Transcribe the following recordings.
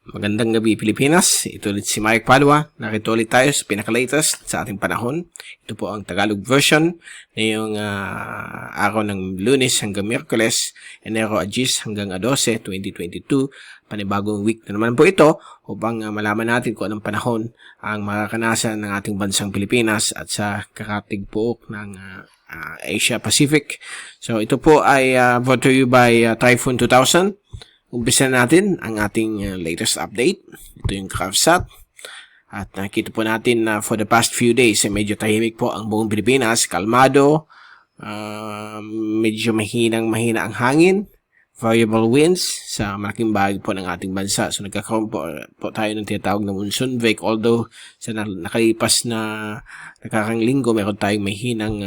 Magandang gabi Pilipinas, ito ulit si Mike Padua. Narito ulit tayo sa pinaka-latest sa ating panahon. Ito po ang Tagalog version ngayong araw ng Lunes hanggang Miyerkules, Enero 10 hanggang 12, 2022. Panibagong week na naman po ito upang malaman natin kung anong panahon ang makakanasan ng ating bansang Pilipinas at sa karatig pook ng Asia Pacific. So ito po ay brought to you by Typhoon 2000. Umpisa natin ang ating latest update. Ito yung CraftSat. At nakita po natin na for the past few days, medyo tahimik po ang buong Pilipinas. Kalmado, medyo mahina ang hangin, variable winds sa malaking bahagi po ng ating bansa. So nagkakaroon po tayo ng tinatawag na monsoon wake. Although sa nakalipas na nakarang linggo, meron tayong mahinang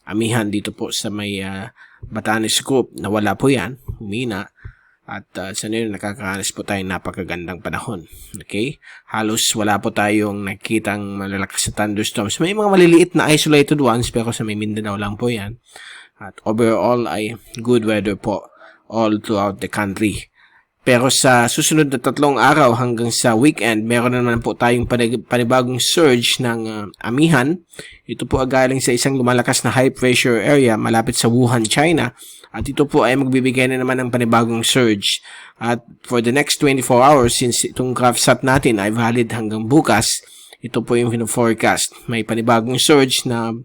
amihan dito po sa may Batanes Group. Nawala po yan, humina. At sa ngayon, nakakaranas po tayong napakagandang panahon. Okay? Halos wala po tayong nakikitang malalakas na thunderstorms. May mga maliliit na isolated ones, pero sa may Mindanao lang po yan. At overall ay good weather po all throughout the country. Pero sa susunod na 3 araw hanggang sa weekend, meron naman po tayong panibagong surge ng amihan. Ito po ay galing sa isang lumalakas na high pressure area malapit sa Wuhan, China. At ito po ay magbibigay na naman ng panibagong surge. At for the next 24 hours, since itong CraftSat natin ay valid hanggang bukas, ito po yung forecast. May panibagong surge na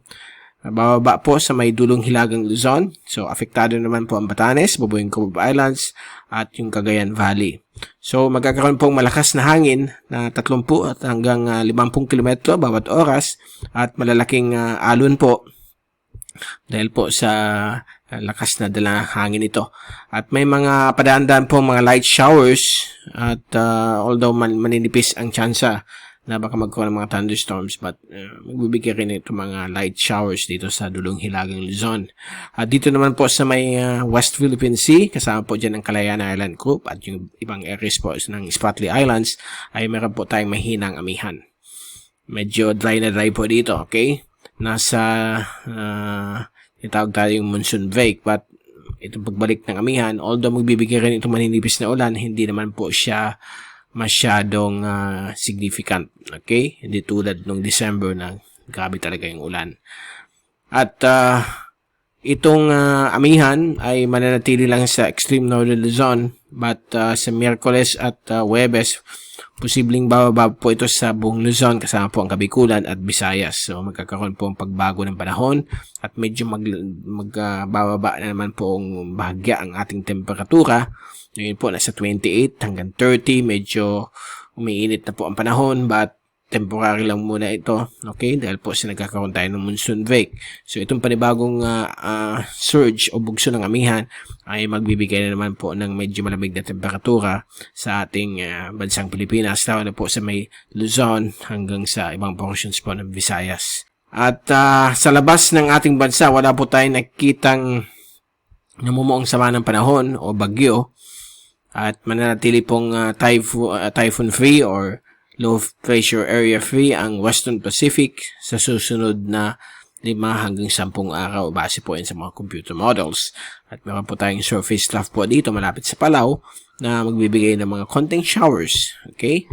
bababa po sa may dulong hilagang Luzon. So, apektado naman po ang Batanes, Bubuing Cove Islands, at yung Cagayan Valley. So, magkakaroon pong malakas na hangin na 30 at hanggang 50 km bawat oras at malalaking alon po dahil po sa lakas na dala hangin ito. At may mga padaan-daan po mga light showers at although maninipis ang tsansa na baka magkaroon ng mga thunderstorms, but magbibigay rin ito mga light showers dito sa dulong hilagang Luzon. At dito naman po sa may West Philippine Sea, kasama po dyan ang Kalayaan Island Group at yung ibang areas po ng Spratly Islands, ay meron po tayong mahinang amihan. Medyo dry na dry po dito, okay? Nasa itawag tayo yung monsoon wake, but itong pagbalik ng amihan, although magbibigay rin itong maninipis na ulan, hindi naman po siya masyadong significant, okay? Hindi tulad nung December na grabe talaga yung ulan. At itong amihan ay mananatili lang sa extreme northern Luzon, but sa Miyerkules at Huwebes, posibleng bababa po ito sa buong Luzon kasama po ang Kabikulan at Visayas. So magkakaroon po ang pagbago ng panahon at medyo magbababa na naman po ang bahagya ang ating temperatura. Ngayon po nasa 28 hanggang 30, medyo umiinit na po ang panahon, but temporary lang muna ito, okay? Dahil po nagkakaroon tayo ng monsoon wake. So itong panibagong surge o bugso ng amihan ay magbibigay na naman po ng medyo malamig na temperatura sa ating bansang Pilipinas, lalo na po sa may Luzon hanggang sa ibang portions po ng Visayas. At sa labas ng ating bansa, wala po tayong nakikitang namumuong sama ng panahon o bagyo, at mananatili pong typhoon free or low pressure area free ang Western Pacific sa susunod na 5 hanggang 10 araw base po yan sa mga computer models. At meron po tayong surface trough po dito malapit sa Palau na magbibigay ng mga konting showers, okay?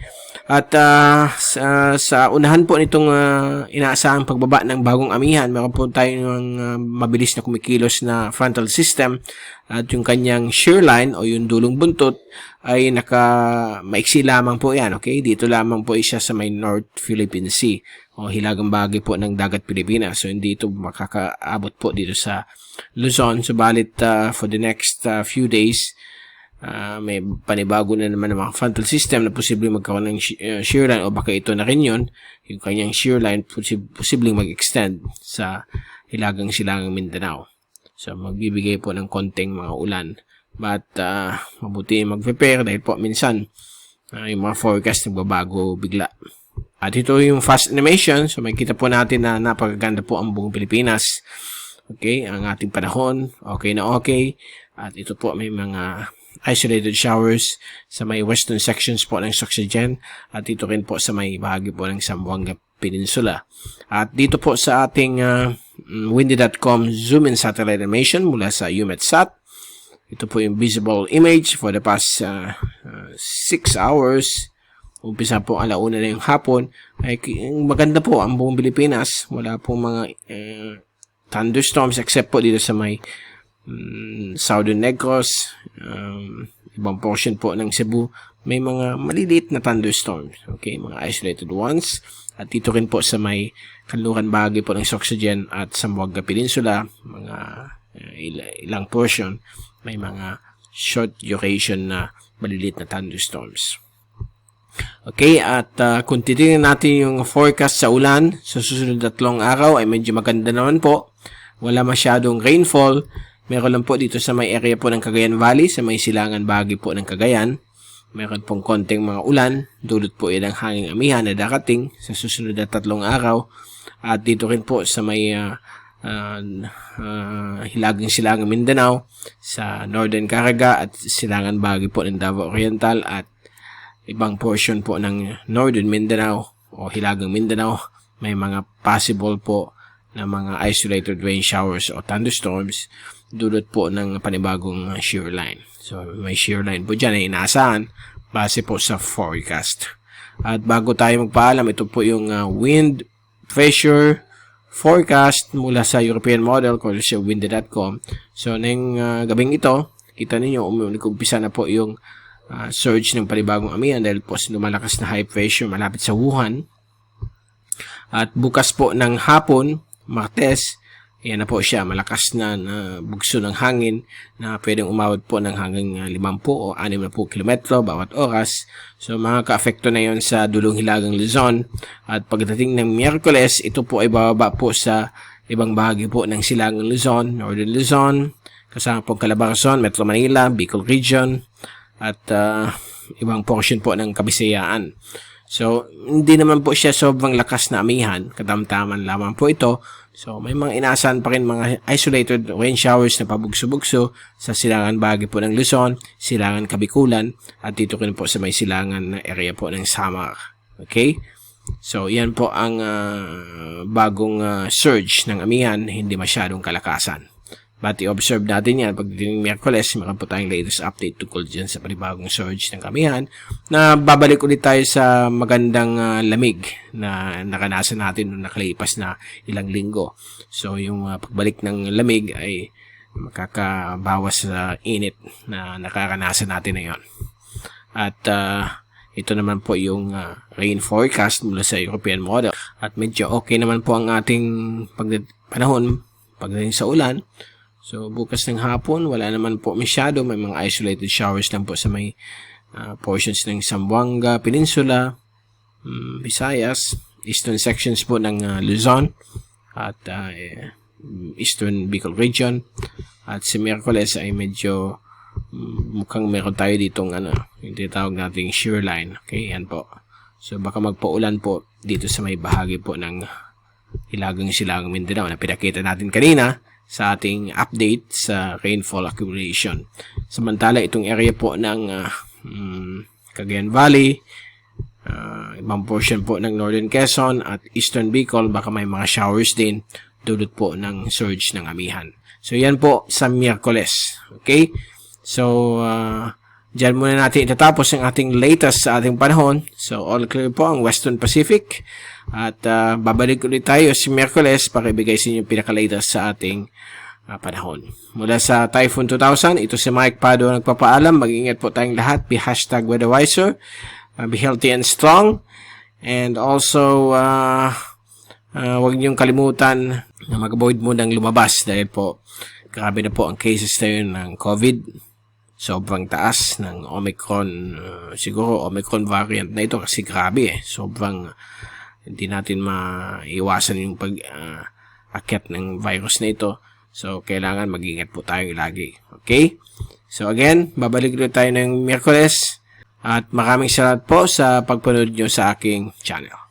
At sa unahan po nitong inaasahang pagbaba ng bagong amihan, meron po tayong mabilis na kumikilos na frontal system at yung kanyang shear line o yung dulong buntot ay maiksi lamang po yan, okay? Dito lamang po siya sa may North Philippine Sea o hilagang bahagi po ng dagat Pilipinas. So hindi ito makakaabot po dito sa Luzon. Subalit for the next few days, may panibago na naman ng mga frontal system na posibleng magkaroon ng shear line o baka ito na rin yun. Yung kanyang shear line posibleng mag-extend sa hilagang silangang Mindanao. So magbibigay po ng konting mga ulan. But mabuti mag-prepare dahil po minsan yung mga forecast nagbabago bigla. At ito yung fast animation. So makikita po natin na napakaganda po ang buong Pilipinas. Okay, ang ating panahon, okay na okay. At ito po may mga isolated showers sa may western sections po ng Sorsogon at dito rin po sa may bahagi po ng Zamboanga Peninsula. At dito po sa ating windy.com zoom in satellite animation mula sa UMETSAT, Ito po yung visible image for the past 6 hours. Umpisa po 1:00 na yung hapon. Ay, maganda po ang buong Pilipinas. Wala po mga thunderstorms except po dito sa may Southern Negros, ibang portion po ng Cebu, may mga maliliit na thunderstorms. Okay, mga isolated ones. At dito rin po sa may kanluran bahagi po ng Sorsogon at Zamboanga Peninsula, mga ilang portion, may mga short duration na maliliit na thunderstorms. Okay, at kung titingnan natin yung forecast sa ulan sa susunod 3 araw ay medyo maganda naman po. Wala masyadong rainfall. Meron lang po dito sa may area po ng Cagayan Valley, sa may silangan bahagi po ng Cagayan. Meron pong konting mga ulan. Dulot po yan ang hanging amihan na darating sa susunod na 3 araw. At dito rin po sa may hilagang silangan Mindanao, sa Northern Caraga at silangan bahagi po ng Davao Oriental at ibang portion po ng Northern Mindanao o hilagang Mindanao, may mga possible po na mga isolated rain showers o thunderstorms dulot po ng panibagong shear line. So may shear line po dyan na inaasahan base po sa forecast. At bago tayo magpaalam, ito po yung wind pressure forecast mula sa European model called sa windy.com. So ngayong gabing ito, kita ninyo umpisa na po yung surge ng panibagong amihan dahil po sa lumalakas na high pressure malapit sa Wuhan. At bukas po ng hapon, Martes, yan na po siya, malakas na bugso ng hangin na pwedeng umabot po ng hanggang 50 o 60 kilometro bawat oras. So mga ka-afekto na yon sa dulong hilagang Luzon. At pagdating ng Miyerkules, ito po ay bababa po sa ibang bahagi po ng silangang Luzon, Northern Luzon, kasama po Calabarzon, Metro Manila, Bicol Region, at ibang portion po ng Kabisayaan. So, hindi naman po siya sobrang lakas na amihan. Katamtaman lamang po ito. So, may mga inaasahan pa rin mga isolated rain showers na pabugso-bugso sa silangan bahagi po ng Luzon, silangan Kabikulan, at dito rin po sa may silangan na area po ng Samar. Okay? So, yan po ang bagong surge ng amihan, hindi masyadong kalakasan. But i-observe natin yan pagdating Miyerkules, meron po tayong latest update tungkol dyan sa panibagong surge ng amihan na babalik ulit tayo sa magandang lamig na nakanasan natin noong nakalipas na ilang linggo. So yung pagbalik ng lamig ay makakabawas sa init na nakakanasan natin ngayon. At ito naman po yung rain forecast mula sa European model. At medyo okay naman po ang ating panahon pagdating sa ulan. So, bukas ng hapon, wala naman po masyado. May mga isolated showers lang po sa may portions ng Zamboanga Peninsula, Visayas, eastern sections po ng Luzon, at eastern Bicol Region. At si Miyerkules ay medyo mukhang meron tayo ditong yung tinatawag nating shear line. Okay, yan po. So, baka magpaulan po dito sa may bahagi po ng hilagang silangang Mindanao na pinakita natin kanina sa ating update sa rainfall accumulation. Samantala, itong area po ng Cagayan Valley, ibang portion po ng Northern Quezon at Eastern Bicol, baka may mga showers din dulot po ng surge ng amihan. So, yan po sa Miyerkules. Okay? So, dyan muna natin itatapos ang ating latest sa ating panahon. So, all clear po ang Western Pacific. At babalik ulit tayo si Miyerkules para ibigay sa inyo yung pinaka-latest sa ating panahon. Mula sa Typhoon 2000, ito si Mike Pado nagpapaalam. Mag-ingat po tayong lahat. Be #weatherwiser. Be healthy and strong. And also, huwag niyong kalimutan na mag-avoid munang lumabas dahil po grabe na po ang cases na yun ng COVID. Sobrang taas ng Omicron. Siguro Omicron variant na ito kasi grabe sobrang hindi natin maiwasan yung pag-akyat ng virus na ito. So, kailangan mag-ingat po tayo lagi. Okay? So, again, babalik ulit tayo ng Miyerkules. At maraming salamat po sa pagpanood nyo sa aking channel.